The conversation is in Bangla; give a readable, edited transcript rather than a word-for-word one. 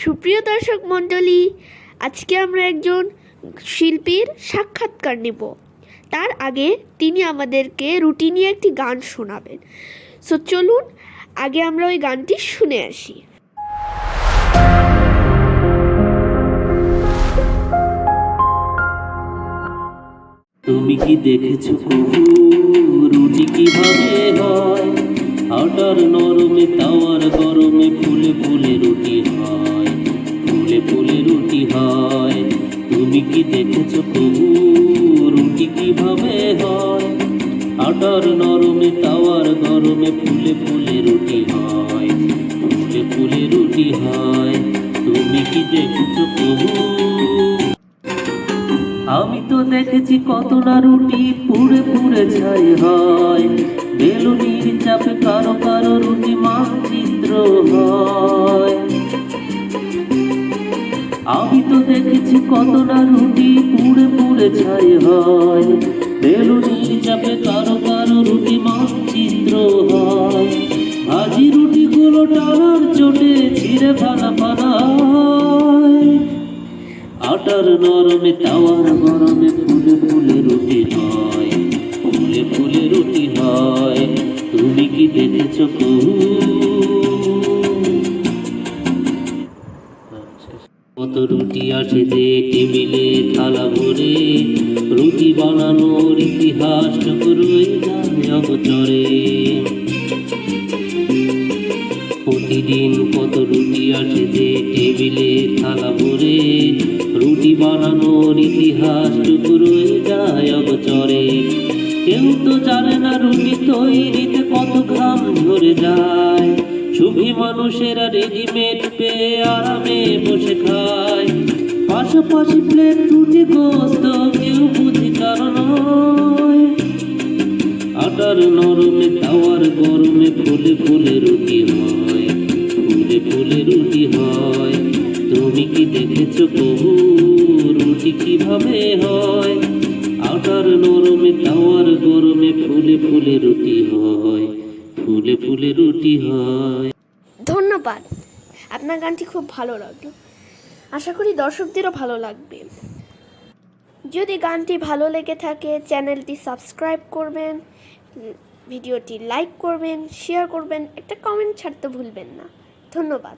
সুপ্রিয় দর্শক মণ্ডলী, আজকে আমরা একজন শিল্পীর সাক্ষাৎকার নেব। তার আগে তিনি আমাদেরকে রুটি নিয়ে একটি গান শোনাবেন। সো চলুন আগে আমরা ওই গানটি শুনে আসি। তুমি কি দেখেছো কবু রুটি কিভাবে হয়? আটার নরমে তাওয়ার গরমে ফুলে ফুলে রুটি হয়, ফুলে ফুলে রুটি হয়। তুমি কি দেখেছো কবু রুটি কিভাবে হয়? আটার নরমে তাওয়ার গরমে ফুলে ফুলে রুটি হয়, ফুলে ফুলে রুটি হয়। তুমি কি দেখেছো কবু? আমি তো দেখেছি কত না রুটি পুড়ে পুড়ে ছাই হয়, বেলুনির চাপে কারো কারো রুটি মানচিত্র হয়। আমি তো দেখেছি কত না রুটি পুড়ে পুড়ে ছাই হয়, বেলুনির চাপে কারো কারো রুটি মানচিত্র হয়। ভাজি রুটিগুলো টানার চোটে ছিঁড়ে ফানা ফানা হয়। আটার নরমে তাওয়ার গরমে ফুলে ফুলে রুটি হয়, ফুলে ফুলে রুটি হয়। তুমি কি দেখেছো কবু? কত রুটি আসে যে টেবিলে থালা ভরে, রুটি বানানোর ইতিহাস রয়ে যায় অগচরে। প্রতিদিন কত রুটি আসে যে টেবিলে থালা ভরে, রুটি বানানোর ইতিহাস রয়ে যায় অগচরে। কেউ তো জানে না রুটি তৈরিতে কত ঘাম ঝরে যায়। সুখী মানুষেরা রেডিমেড পেয়ে আরামে বসে খায়, পাশাপাশি প্লেট রুটি গোস্ত কেউ বুঝি কারণ। আটার নরমে তাওয়ার গরমে ফুলে ফুলে রুটি হয়, ফুলে ফুলে রুটি হয়। তুমি কি দেখেছো কবু রুটি কিভাবে হয়? আটার নরমে তাওয়ার গরমে ফুলে ফুলে রুটি হয়, ফুলে ফুলে রুটি হয়। ধন্যবাদ, আপনার গানটি খুব ভালো লাগলো। আশা করি দর্শকদেরও ভালো লাগবে। যদি গানটি ভালো লেগে থাকে চ্যানেলটি সাবস্ক্রাইব করবেন, ভিডিওটি লাইক করবেন, শেয়ার করবেন, একটা কমেন্ট ছাড়তে ভুলবেন না। ধন্যবাদ।